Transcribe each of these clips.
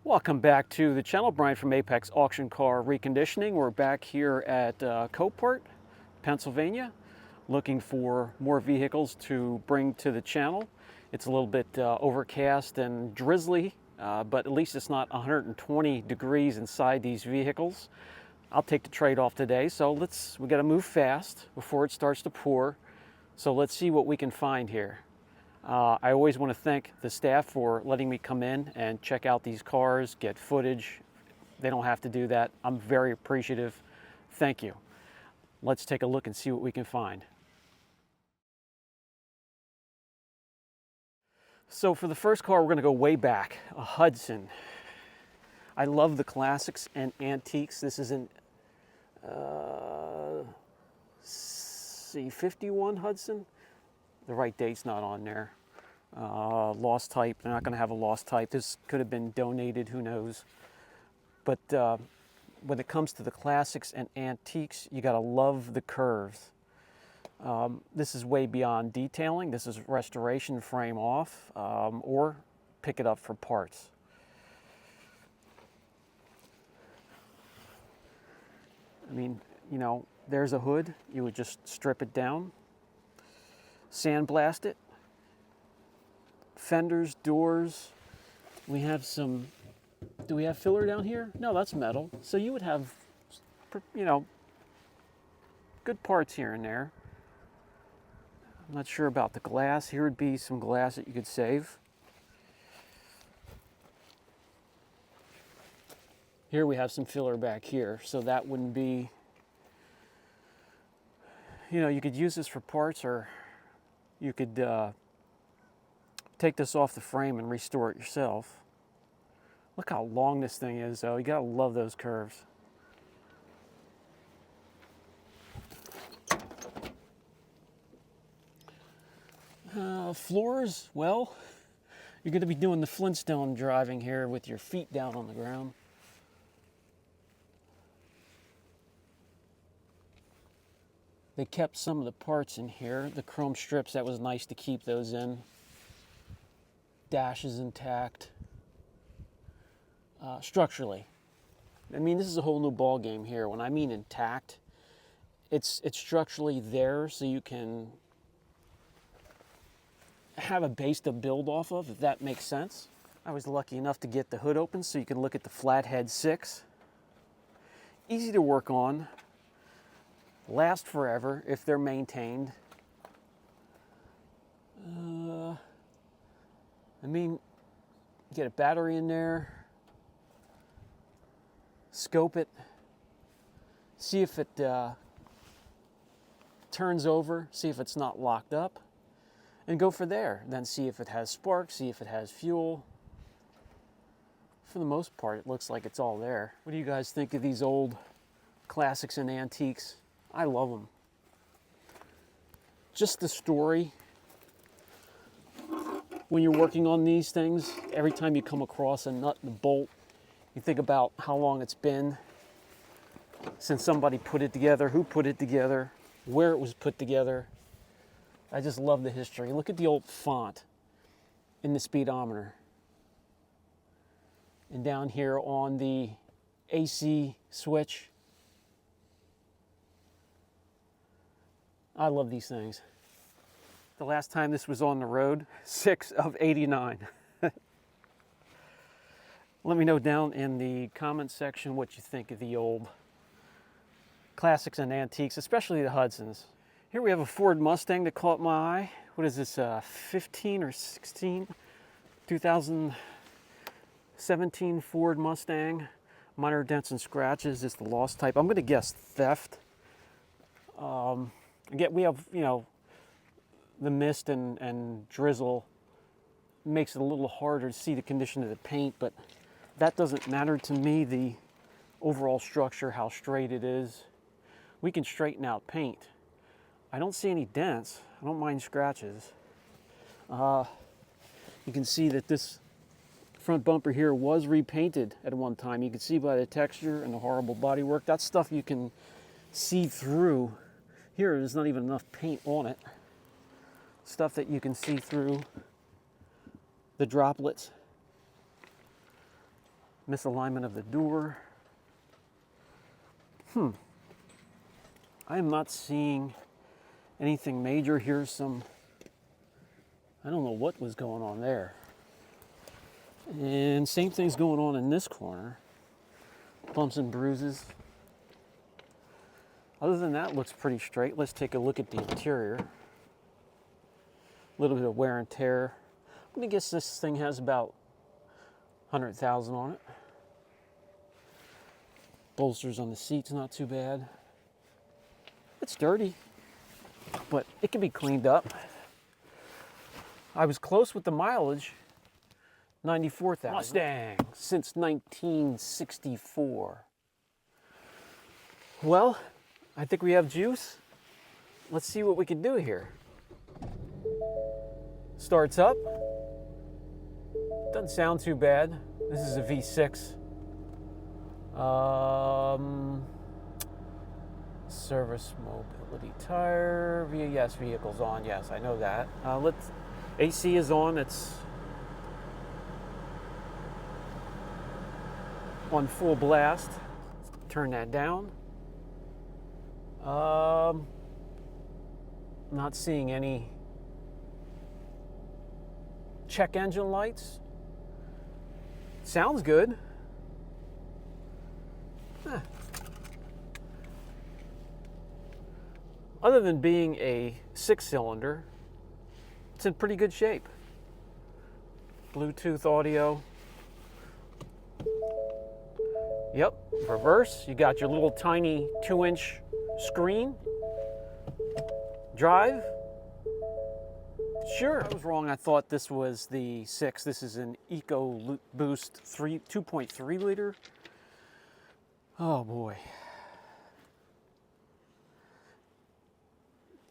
Welcome back to the channel. Brian from Apex Auction Car Reconditioning. We're back here at Copart, Pennsylvania, looking for more vehicles to bring to the channel. It's a little bit overcast and drizzly, but at least it's not 120 degrees inside these vehicles. I'll take the trade-off today, so we got to move fast before it starts to pour. So let's see what we can find here. I always want to thank the staff for letting me come in and check out these cars, get footage. They don't have to do that. I'm very appreciative. Thank you. Let's take a look and see what we can find. So for the first car, we're going to go way back, a Hudson. I love the classics and antiques. This is an C51 Hudson. The right date's not on there. Lost type, they're not going to have a lost type. This could have been donated, who knows. But when it comes to the classics and antiques, you got to love the curves. This is way beyond detailing. This is restoration, frame off, or pick it up for parts. I mean, you know, there's a hood. You would just strip it down, sandblast it. Fenders, doors. We have some, do we have filler down here? No, that's metal. So you would have, you know, good parts here and there. I'm not sure about the glass. Here would be some glass that you could save. Here we have some filler back here, so that wouldn't be, you know, you could use this for parts, or you could take this off the frame and restore it yourself. Look how long this thing is, though. You gotta love those curves. Floors, well, you're gonna be doing the Flintstone driving here with your feet down on the ground. They kept some of the parts in here. The chrome strips, that was nice to keep those in. Dash is intact. Structurally, I mean, this is a whole new ball game here. When I mean intact, it's structurally there, so you can have a base to build off of, if that makes sense. I was lucky enough to get the hood open so you can look at the flathead 6. Easy to work on, last forever if they're maintained. I mean, get a battery in there, scope it, see if it turns over, see if it's not locked up, and go for there. Then see if it has sparks, see if it has fuel. For the most part, it looks like it's all there. What do you guys think of these old classics and antiques? I love them. Just the story. When you're working on these things, every time you come across a nut and a bolt, you think about how long it's been since somebody put it together, who put it together, where it was put together. I just love the history. Look at the old font in the speedometer. And down here on the AC switch. I love these things. The last time this was on the road, 6 of 89. Let me know down in the comment section what you think of the old classics and antiques, especially the Hudsons. Here we have a Ford Mustang that caught my eye. What is this, 15 or 16? 2017 Ford Mustang. Minor dents and scratches is the lost type. I'm going to guess theft. Again, we have, you know, the mist and drizzle makes it a little harder to see the condition of the paint, but that doesn't matter to me. The overall structure, how straight it is, we can straighten out paint. I don't see any dents. I don't mind scratches. You can see that this front bumper here was repainted at one time. You can see by the texture and the horrible bodywork. That's stuff you can see through. Here, there's not even enough paint on it. Stuff that you can see through the droplets. Misalignment of the door. I am not seeing anything major. Here's some, I don't know what was going on there. And same thing's going on in this corner. Bumps and bruises. Other than that, looks pretty straight. Let's take a look at the interior. A little bit of wear and tear. I'm gonna guess this thing has about 100,000 on it. Bolsters on the seats, not too bad. It's dirty, but it can be cleaned up. I was close with the mileage, 94,000. Mustang since 1964. Well, I think we have juice. Let's see what we can do here. Starts up. Doesn't sound too bad. This is a V6. Service mobility tire. Yes, vehicle's on. Yes, I know that. AC is on. It's on full blast. Turn that down. Not seeing any check engine lights. Sounds good. Other than being a 6-cylinder, it's in pretty good shape. Bluetooth audio. Yep, reverse. You got your little tiny 2-inch screen. Drive. Sure. I was wrong. I thought this was the 6. This is an EcoBoost 2.3 liter. Oh boy.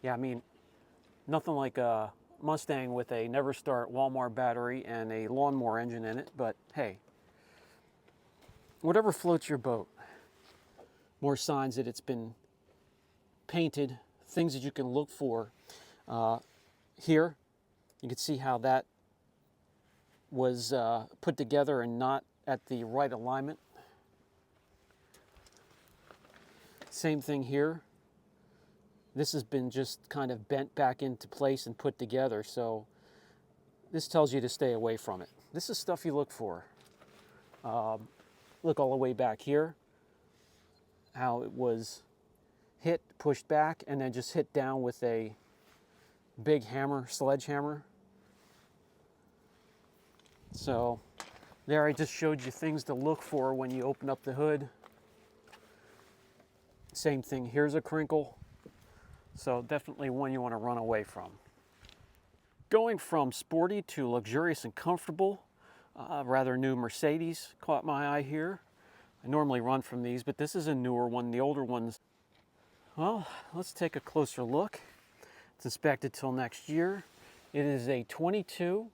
Yeah, I mean, nothing like a Mustang with a never start Walmart battery and a lawnmower engine in it, but hey, whatever floats your boat. More signs that it's been painted, things that you can look for. Here, you can see how that was put together and not at the right alignment. Same thing here. This has been just kind of bent back into place and put together, so this tells you to stay away from it. This is stuff you look for. Look all the way back here, how it was hit, pushed back, and then just hit down with a big hammer, sledgehammer. So there I just showed you things to look for when you open up the hood. Same thing, here's a crinkle. So definitely one you want to run away from. Going from sporty to luxurious and comfortable, rather new Mercedes caught my eye here. I normally run from these, but this is a newer one. The older ones, well, let's take a closer look. It's inspected till next year. It is a 22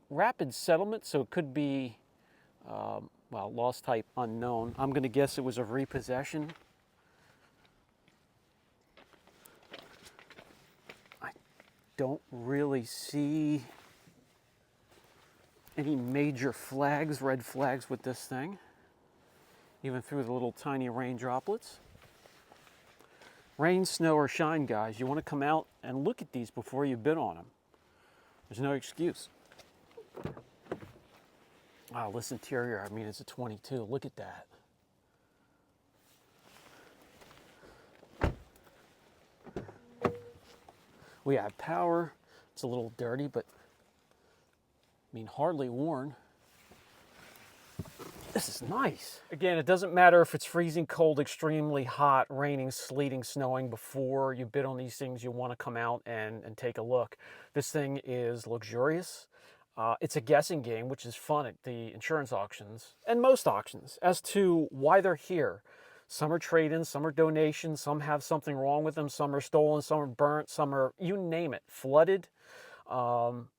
rapid settlement, so it could be, well, lost type unknown. I'm going to guess it was a repossession. Don't really see any major flags, red flags with this thing, even through the little tiny rain droplets. Rain, snow, or shine, guys, you want to come out and look at these before you bid on them. There's no excuse. Wow, this interior, I mean, it's a 22. Look at that. We have power. It's a little dirty, but I mean, hardly worn. This is nice. Again, it doesn't matter if it's freezing cold, extremely hot, raining, sleeting, snowing. Before you bid on these things, you want to come out and take a look. This thing is luxurious. It's a guessing game, which is fun at the insurance auctions and most auctions as to why they're here. Some are trade-ins, some are donations, some have something wrong with them, some are stolen, some are burnt, some are, you name it, flooded. And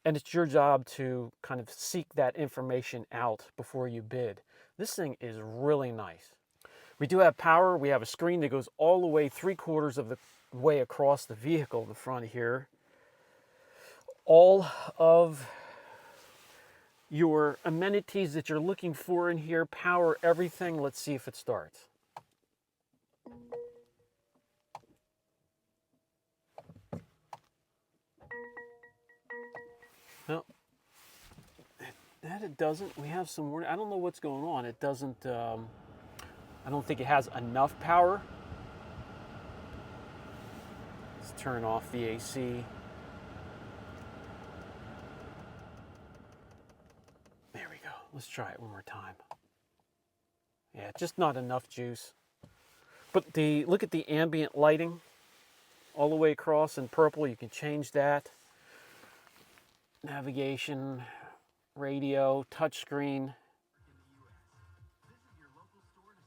it's your job to kind of seek that information out before you bid. This thing is really nice. We do have power. We have a screen that goes all the way 3/4 of the way across the vehicle, the front here. All of your amenities that you're looking for in here, power, everything. Let's see if it starts. No, that it doesn't. We have some warning. I don't know what's going on. It doesn't, I don't think it has enough power. Let's turn off the AC. There we go. Let's try it one more time. Yeah, just not enough juice. But look at the ambient lighting all the way across in purple. You can change that. Navigation, radio, touchscreen.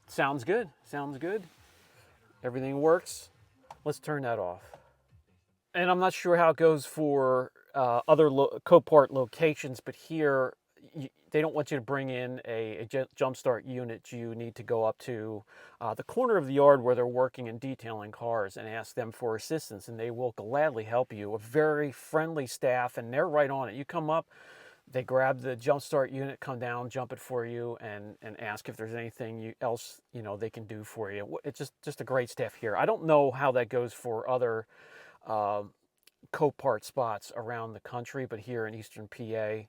Sounds good. Sounds good. Everything works. Let's turn that off. And I'm not sure how it goes for other Copart locations, but here they don't want you to bring in a jump start unit. You need to go up to the corner of the yard where they're working and detailing cars and ask them for assistance, and they will gladly help you. A very friendly staff, and they're right on it. You come up, they grab the jump start unit, come down, jump it for you, and ask if there's anything else they can do for you. It's just a great staff here. I don't know how that goes for other Copart spots around the country, but here in Eastern PA,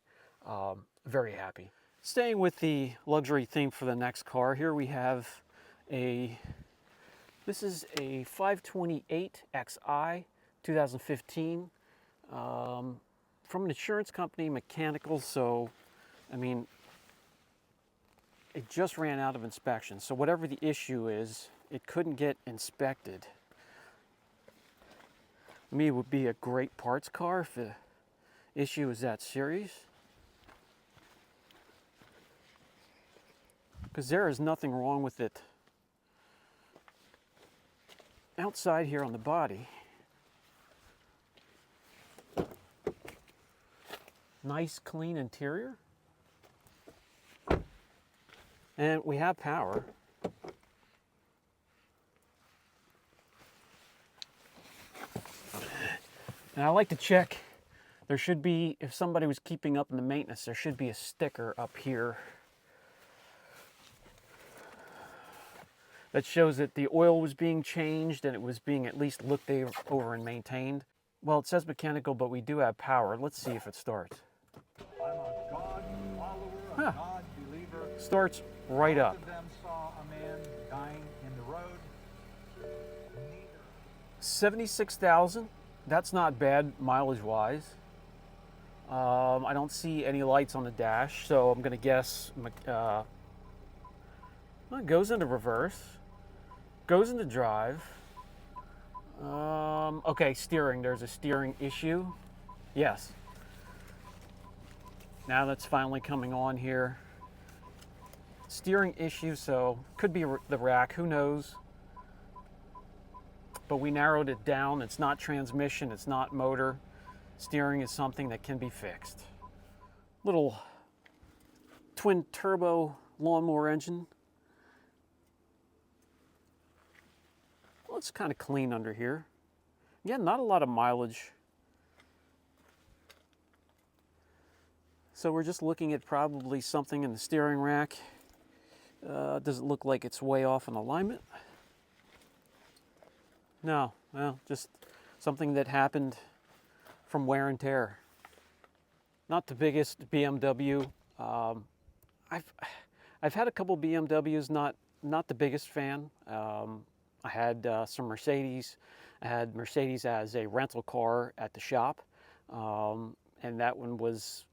very happy. Staying with the luxury theme for the next car, here we have this is a 528xi 2015 from an insurance company, mechanical, so I mean it just ran out of inspection, so whatever the issue is, it couldn't get inspected. To me, it would be a great parts car if the issue is that serious. Because there is nothing wrong with it outside here on the body. Nice, clean interior. And we have power. And I like to check, there should be, if somebody was keeping up in the maintenance, there should be a sticker up here that shows that the oil was being changed and it was being at least looked over and maintained. Well, it says mechanical, but we do have power. Let's see if it starts. I'm a God follower, a God believer. Starts right up. Both of them saw a man dying in the road. 76,000. That's not bad mileage-wise. I don't see any lights on the dash, so I'm gonna guess well, it goes into reverse, goes into drive. Okay, steering. There's a steering issue. Yes. Now that's finally coming on here. Steering issue, so could be the rack. Who knows? But we narrowed it down. It's not transmission, it's not motor. Steering is something that can be fixed. Little twin turbo lawnmower engine. Well, it's kind of clean under here. Yeah, not a lot of mileage. So we're just looking at probably something in the steering rack. Does it look like it's way off in alignment? No, well, just something that happened from wear and tear. Not the biggest BMW. I've had a couple BMWs, not the biggest fan. I had some Mercedes. I had Mercedes as a rental car at the shop, and that one was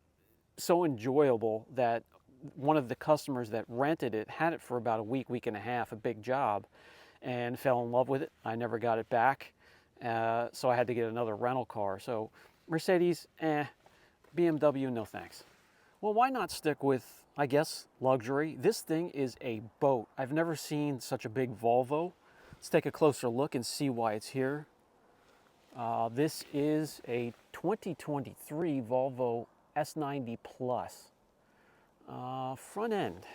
so enjoyable that one of the customers that rented it had it for about a week and a half, a big job, and fell in love with it. I never got it back, so I had to get another rental car. So Mercedes, BMW, no thanks. Well, why not stick with, I guess, luxury? This thing is a boat. I've never seen such a big Volvo. Let's take a closer look and see why it's here. This is a 2023 Volvo S90 Plus. Front end.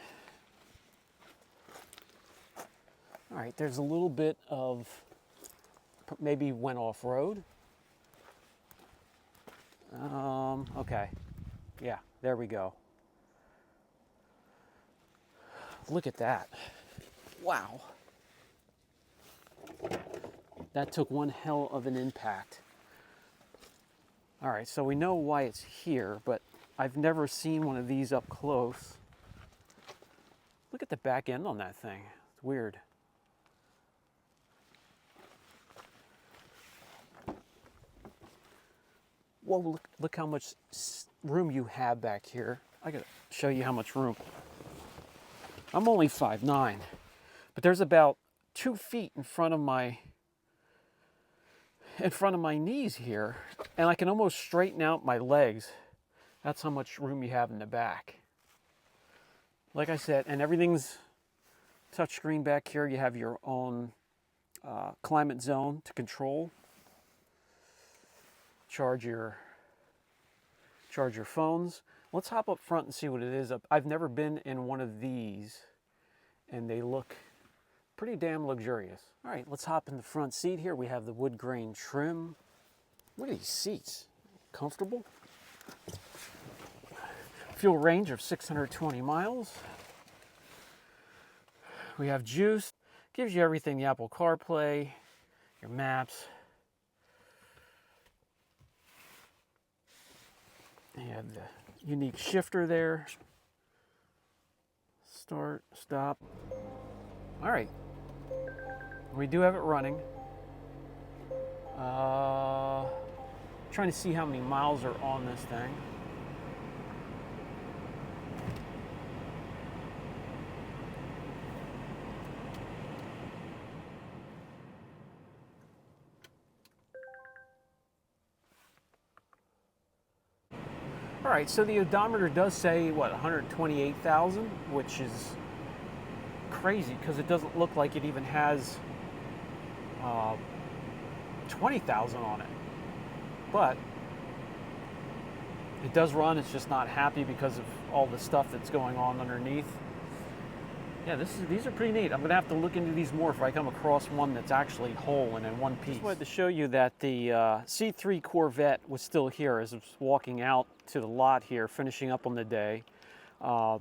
All right, there's a little bit of, maybe went off-road. Okay, yeah, there we go. Look at that. Wow. That took one hell of an impact. All right, so we know why it's here, but I've never seen one of these up close. Look at the back end on that thing. It's weird. Whoa, look how much room you have back here. I gotta show you how much room. I'm only 5'9", but there's about 2 feet in front of my knees here, and I can almost straighten out my legs. That's how much room you have in the back. Like I said, and everything's touchscreen back here. You have your own climate zone to control. Charge your phones. Let's hop up front and see what it is. I've never been in one of these, and they look pretty damn luxurious. All right, let's hop in the front seat here. We have the wood grain trim. What are these seats? Comfortable. Fuel range of 620 miles. We have juice. Gives you everything, the Apple CarPlay, your maps. You have the unique shifter there. Start, stop. All right. We do have it running. Trying to see how many miles are on this thing. All right, so the odometer does say, what, 128,000, which is crazy because it doesn't look like it even has 20,000 on it. But it does run. It's just not happy because of all the stuff that's going on underneath. Yeah, these are pretty neat. I'm going to have to look into these more if I come across one that's actually whole and in one piece. Just wanted to show you that the C3 Corvette was still here as I was walking out to the lot here, finishing up on the day. I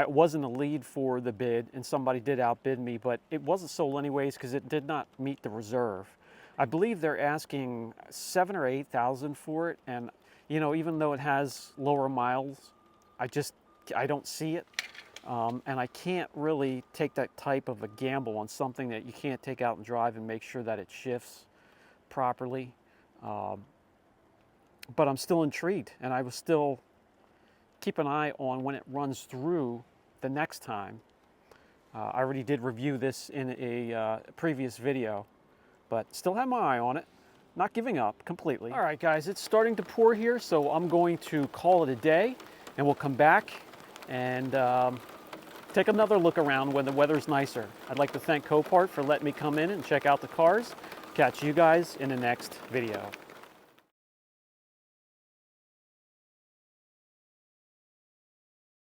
was in the lead for the bid, and somebody did outbid me, but it wasn't sold anyways because it did not meet the reserve. I believe they're asking 7,000 or 8,000 for it, and you know, even though it has lower miles, I don't see it. And I can't really take that type of a gamble on something that you can't take out and drive and make sure that it shifts properly. But I'm still intrigued, and I will still keep an eye on when it runs through the next time. I already did review this in a previous video, but still have my eye on it. Not giving up completely. All right, guys, it's starting to pour here, so I'm going to call it a day, and we'll come back and take another look around when the weather's nicer. I'd like to thank Copart for letting me come in and check out the cars. Catch you guys in the next video.